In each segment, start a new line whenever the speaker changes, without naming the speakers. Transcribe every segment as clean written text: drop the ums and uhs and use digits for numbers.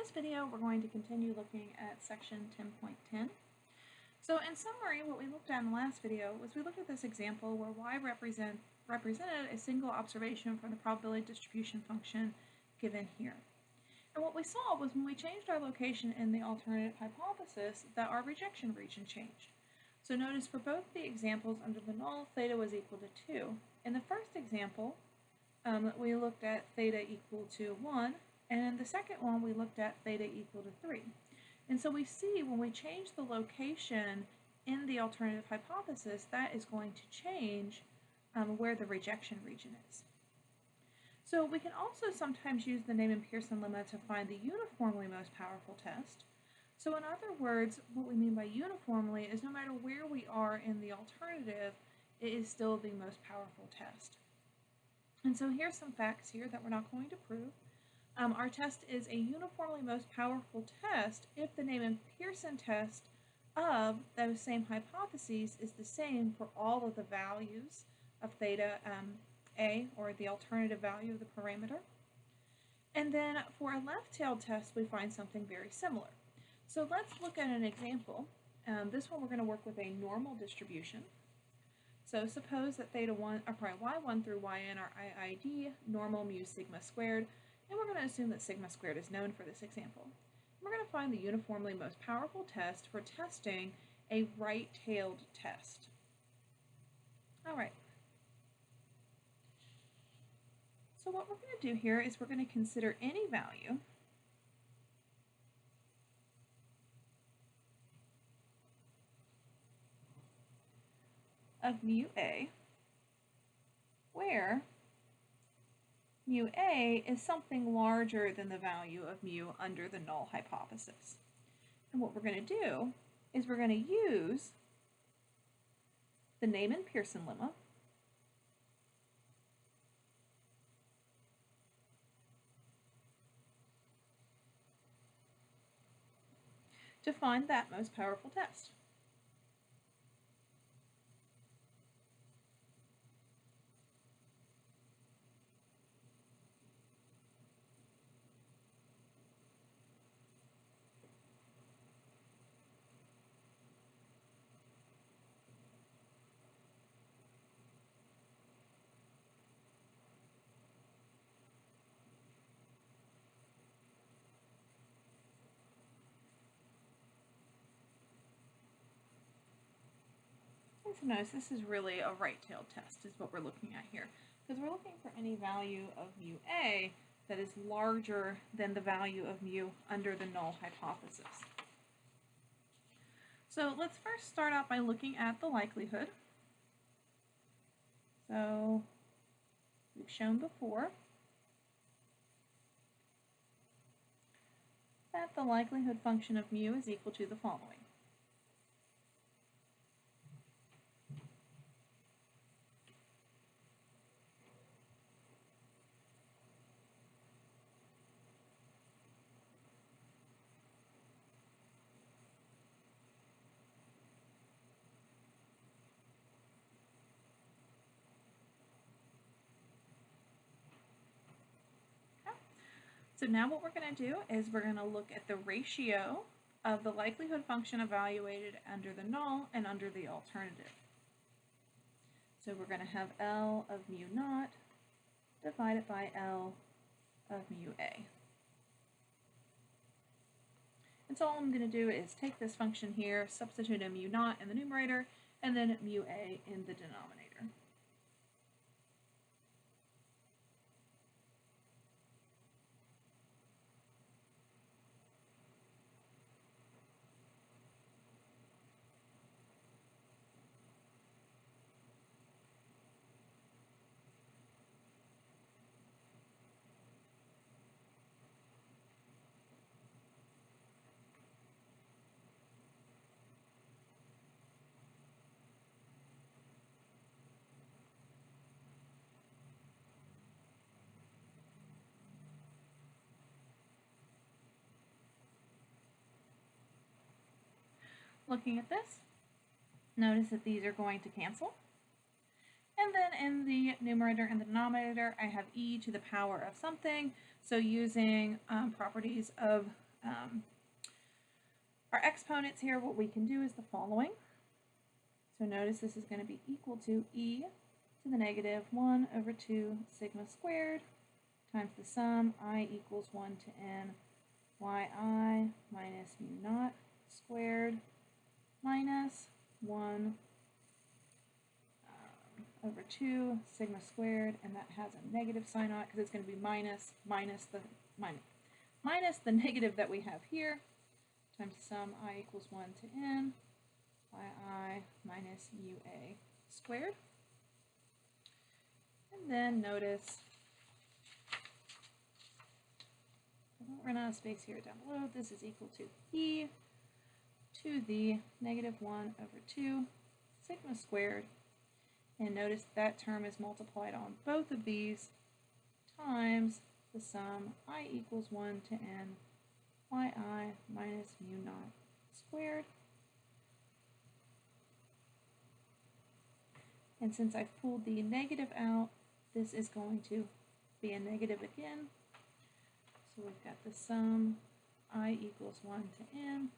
this video, we're going to continue looking at section 10.10. So in summary, what we looked at in the last video was we looked at this example where y represented a single observation for the probability distribution function given here. And what we saw was when we changed our location in the alternative hypothesis that our rejection region changed. So notice for both the examples under the null, theta was equal to 2. In the first example, we looked at theta equal to 1, and in the second one we looked at theta equal to 3. And so we see when we change the location in the alternative hypothesis, that is going to change where the rejection region is. So we can also sometimes use the Neyman-Pearson lemma to find the uniformly most powerful test. So in other words, what we mean by uniformly is no matter where we are in the alternative, it is still the most powerful test. And so here's some facts here that we're not going to prove. Our test is a uniformly most powerful test if the Neyman-Pearson test of those same hypotheses is the same for all of the values of theta A, or the alternative value of the parameter. And then for a left-tailed test, we find something very similar. So let's look at an example. This one we're going to work with a normal distribution. So suppose that y1 through yn are IID, normal mu sigma squared, and we're going to assume that sigma squared is known for this example. We're going to find the uniformly most powerful test for testing a right-tailed test. All right. So what we're going to do here is we're going to consider any value of mu A where mu A is something larger than the value of mu under the null hypothesis. And what we're going to do is we're going to use the Neyman-Pearson lemma to find that most powerful test. So notice this is really a right-tailed test is what we're looking at here, because we're looking for any value of mu A that is larger than the value of mu under the null hypothesis. So let's first start out by looking at the likelihood. So we've shown before that the likelihood function of mu is equal to the following. So now what we're going to do is we're going to look at the ratio of the likelihood function evaluated under the null and under the alternative. So we're going to have L of mu naught divided by L of mu A. And so all I'm going to do is take this function here, substitute a mu naught in the numerator, and then mu A in the denominator. Looking at this, notice that these are going to cancel. And then in the numerator and the denominator, I have e to the power of something. So using properties of our exponents here, what we can do is the following. So notice this is going to be equal to e to the negative 1 over 2 sigma squared times the sum I equals 1 to n yi minus mu naught squared minus 1 over 2 sigma squared, and that has a negative sign on it because it's going to be minus the negative that we have here times the sum I equals 1 to n yi minus ua squared. And then notice, I don't run out of space here down below, this is equal to e to the negative 1 over 2 sigma squared. And notice that term is multiplied on both of these times the sum I equals 1 to n yi minus mu naught squared. And since I've pulled the negative out, this is going to be a negative again. So we've got the sum I equals 1 to n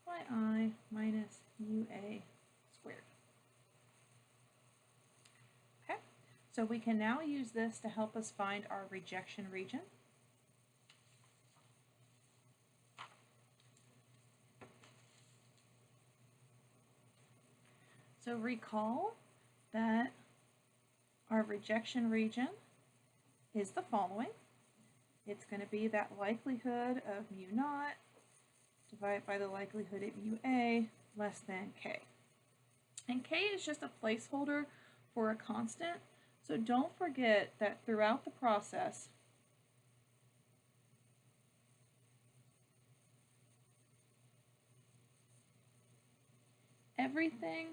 yi minus ua squared. Okay, so we can now use this to help us find our rejection region. So recall that our rejection region is the following. It's going to be that likelihood of mu naught divided by the likelihood of mu a less than k. And k is just a placeholder for a constant, so don't forget that throughout the process, everything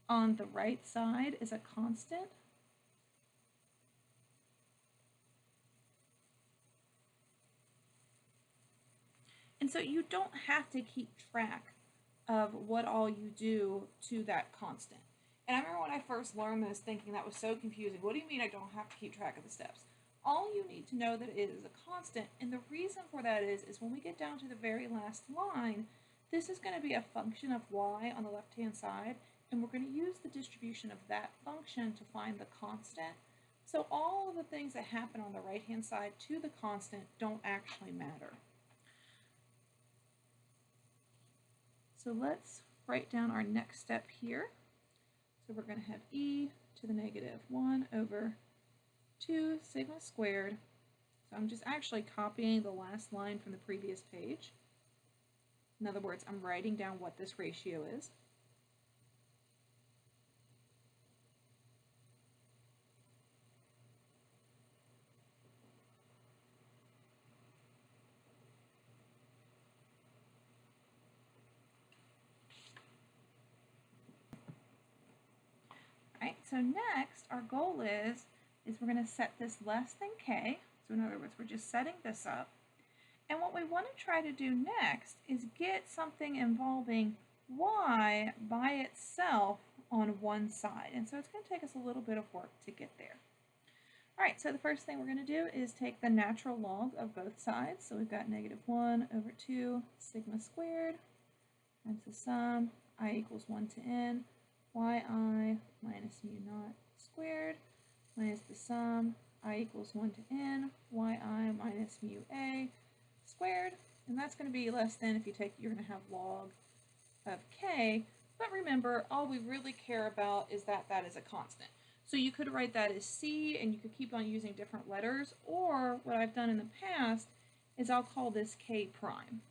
on the right side is a constant. And so you don't have to keep track of what all you do to that constant. And I remember when I first learned this thinking that was so confusing. What do you mean I don't have to keep track of the steps? All you need to know that it is a constant, and the reason for that is when we get down to the very last line, this is going to be a function of y on the left-hand side, and we're going to use the distribution of that function to find the constant. So all of the things that happen on the right-hand side to the constant don't actually matter. So let's write down our next step here. So we're going to have e to the negative 1 over 2 sigma squared. So I'm just actually copying the last line from the previous page. In other words, I'm writing down what this ratio is. Right, so next our goal is we're going to set this less than k. So in other words, we're just setting this up. And what we want to try to do next is get something involving y by itself on one side. And so it's going to take us a little bit of work to get there. All right, so the first thing we're going to do is take the natural log of both sides. So we've got negative 1 over 2 sigma squared times the sum I equals 1 to n yi minus mu naught squared minus the sum I equals 1 to n yi minus mu a squared. And that's going to be less than, if you take, you're going to have log of k. But remember, all we really care about is that that is a constant. So you could write that as c, and you could keep on using different letters, or what I've done in the past is I'll call this k prime.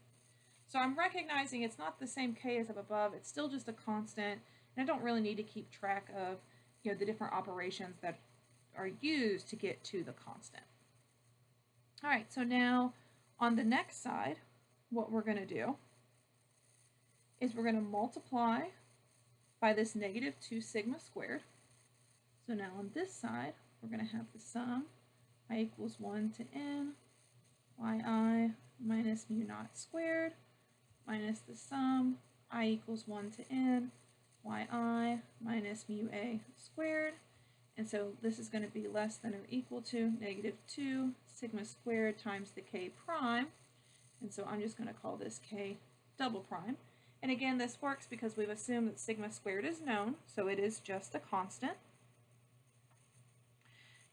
So I'm recognizing it's not the same k as up above, it's still just a constant, and I don't really need to keep track of, you know, the different operations that are used to get to the constant. All right, so now on the next side, what we're going to do is we're going to multiply by this negative 2 sigma squared. So now on this side, we're going to have the sum I equals 1 to n yi minus mu naught squared minus the sum I equals 1 to n yi minus mu a squared. And so this is going to be less than or equal to negative 2 sigma squared times the k prime. And so I'm just going to call this k double prime. And again, this works because we've assumed that sigma squared is known, so it is just a constant.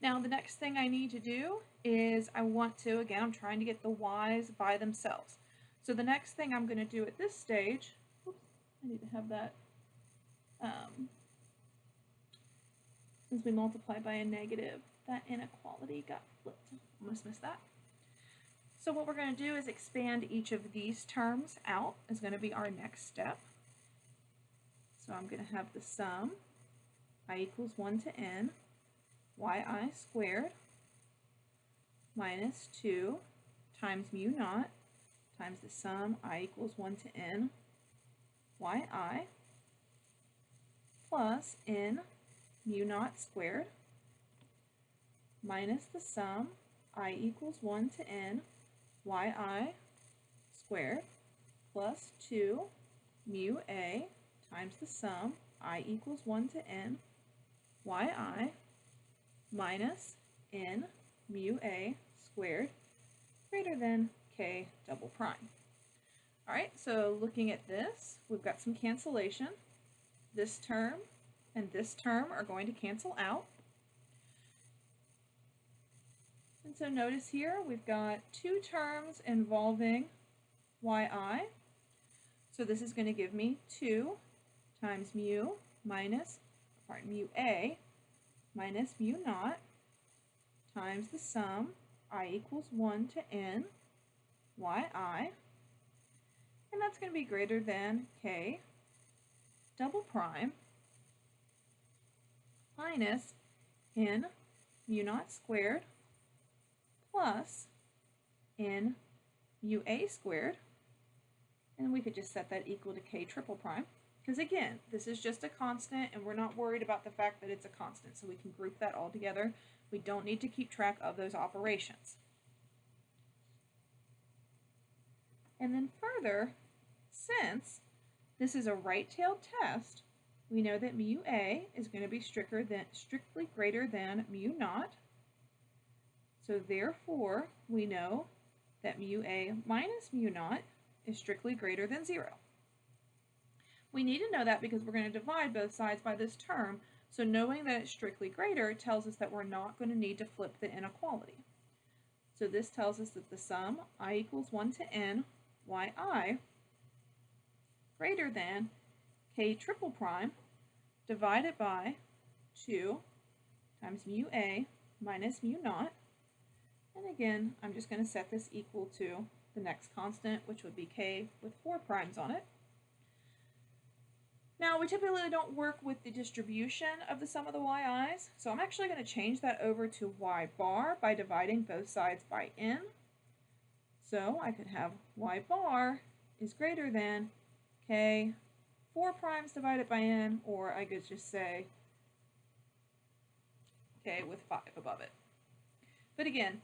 Now the next thing I need to do is again, I'm trying to get the y's by themselves. So the next thing I'm going to do at this stage, oops, I need to have that, since we multiply by a negative, that inequality got flipped. Almost missed that. So what we're going to do is expand each of these terms out, is going to be our next step. So I'm going to have the sum, I equals 1 to n, yi squared minus 2 times mu naught times the sum I equals 1 to n yi plus n mu naught squared minus the sum I equals 1 to n yi squared plus 2 mu a times the sum I equals 1 to n yi minus n mu a squared greater than k double prime. Alright, so looking at this, we've got some cancellation. This term and this term are going to cancel out. And so notice here we've got two terms involving yi. So this is going to give me 2 times mu a minus mu naught times the sum I equals 1 to n yi, and that's going to be greater than k double prime minus n mu naught squared plus n mu a squared, and we could just set that equal to k triple prime, because again, this is just a constant and we're not worried about the fact that it's a constant, so we can group that all together. We don't need to keep track of those operations. And then further, since this is a right-tailed test, we know that mu a is going to be strictly greater than mu naught. So therefore, we know that mu a minus mu naught is strictly greater than 0. We need to know that because we're going to divide both sides by this term, so knowing that it's strictly greater tells us that we're not going to need to flip the inequality. So this tells us that the sum I equals 1 to n yi greater than k triple prime divided by 2 times mu a minus mu naught. And again, I'm just going to set this equal to the next constant, which would be k with 4 primes on it. Now, we typically don't work with the distribution of the sum of the yi's, so I'm actually going to change that over to y bar by dividing both sides by n. So I could have y bar is greater than k 4 primes divided by n, or I could just say k with 5 above it. But again,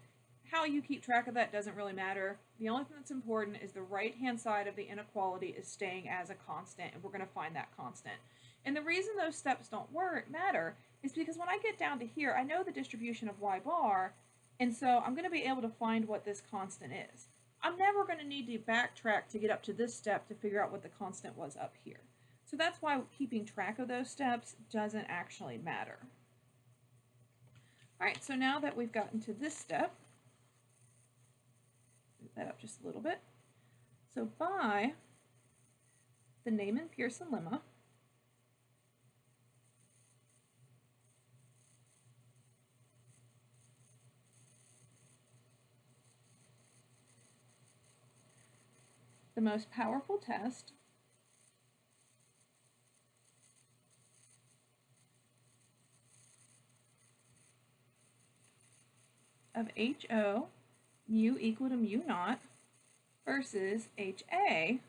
how you keep track of that doesn't really matter. The only thing that's important is the right-hand side of the inequality is staying as a constant, and we're going to find that constant. And the reason those steps don't matter is because when I get down to here, I know the distribution of y bar, and so I'm going to be able to find what this constant is. I'm never going to need to backtrack to get up to this step to figure out what the constant was up here. So that's why keeping track of those steps doesn't actually matter. All right, so now that we've gotten to this step, move that up just a little bit. So by the Neyman-Pearson lemma, the most powerful test of HO mu equal to mu naught versus HA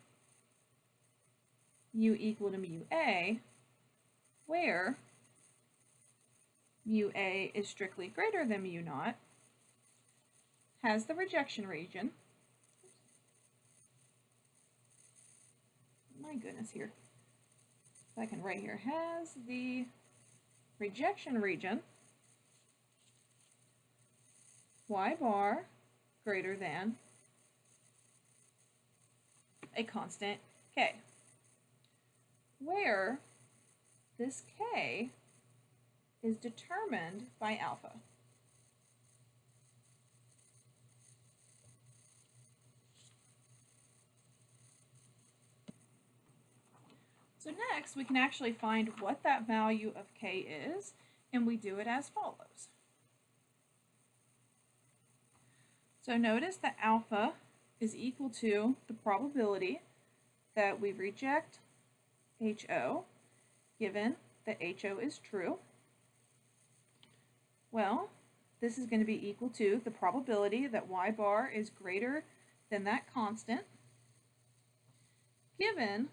mu equal to mu A, where mu A is strictly greater than mu naught, has the rejection region. My goodness, here. If I can right here, has the rejection region y bar greater than a constant k, where this k is determined by alpha. So next, we can actually find what that value of k is, and we do it as follows. So notice that alpha is equal to the probability that we reject HO, given that HO is true. Well, this is going to be equal to the probability that y bar is greater than that constant, given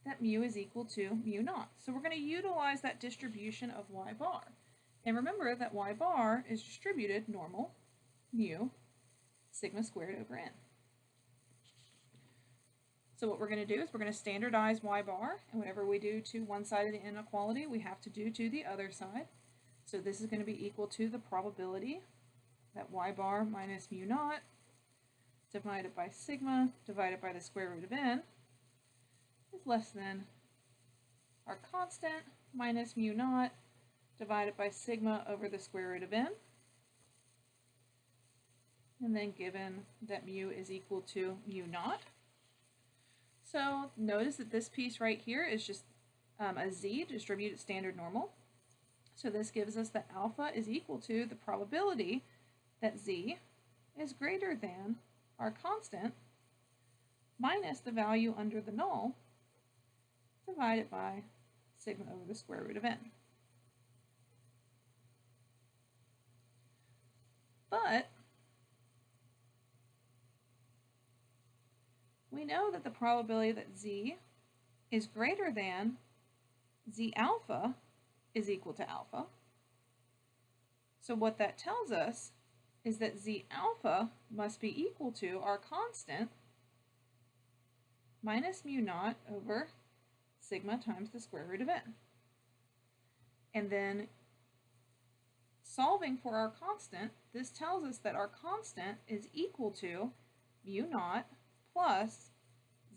that mu is equal to mu naught. So we're going to utilize that distribution of y bar. And remember that y bar is distributed normal mu sigma squared over n. So what we're going to do is we're going to standardize y bar, and whatever we do to one side of the inequality, we have to do to the other side. So this is going to be equal to the probability that y bar minus mu naught divided by sigma divided by the square root of n is less than our constant minus mu naught divided by sigma over the square root of n. And then given that mu is equal to mu naught. So notice that this piece right here is just a z, distributed standard normal. So this gives us that alpha is equal to the probability that z is greater than our constant minus the value under the null divided by sigma over the square root of n. But we know that the probability that z is greater than z alpha is equal to alpha. So what that tells us is that z alpha must be equal to our constant minus mu naught over sigma times the square root of n. And then solving for our constant, this tells us that our constant is equal to mu naught plus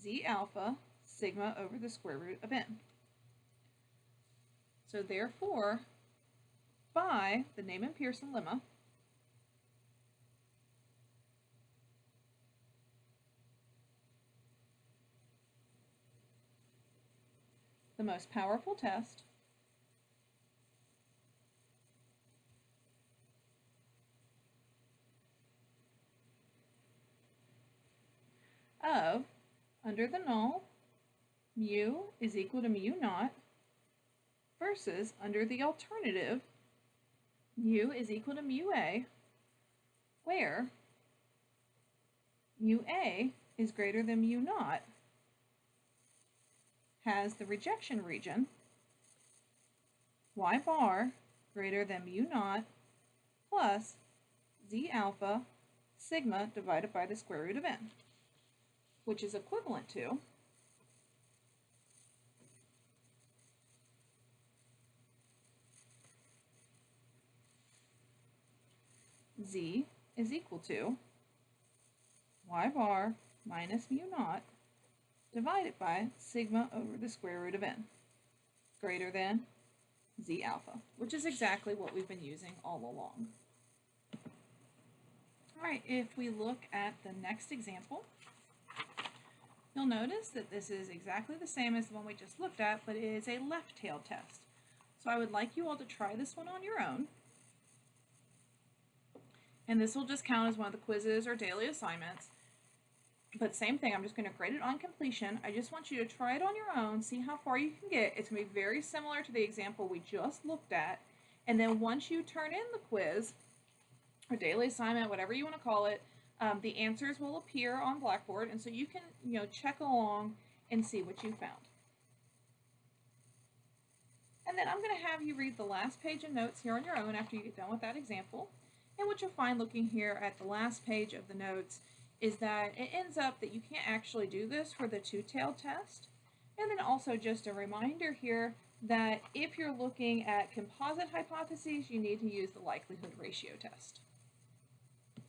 z alpha sigma over the square root of n. So therefore, by the Neyman-Pearson lemma, the most powerful test of, under the null, mu is equal to mu naught versus under the alternative, mu is equal to mu a, where mu a is greater than mu naught, has the rejection region y bar greater than mu naught plus z alpha sigma divided by the square root of n, which is equivalent to z is equal to y bar minus mu naught divided by sigma over the square root of n, greater than z alpha, which is exactly what we've been using all along. All right, if we look at the next example, you'll notice that this is exactly the same as the one we just looked at, but it is a left-tailed test. So I would like you all to try this one on your own. And this will just count as one of the quizzes or daily assignments. But same thing, I'm just going to grade it on completion. I just want you to try it on your own, see how far you can get. It's going to be very similar to the example we just looked at. And then once you turn in the quiz, or daily assignment, whatever you want to call it, the answers will appear on Blackboard, and so you can, check along and see what you found. And then I'm going to have you read the last page of notes here on your own after you get done with that example. And what you'll find looking here at the last page of the notes is that it ends up that you can't actually do this for the two-tailed test. And then also just a reminder here that if you're looking at composite hypotheses, you need to use the likelihood ratio test.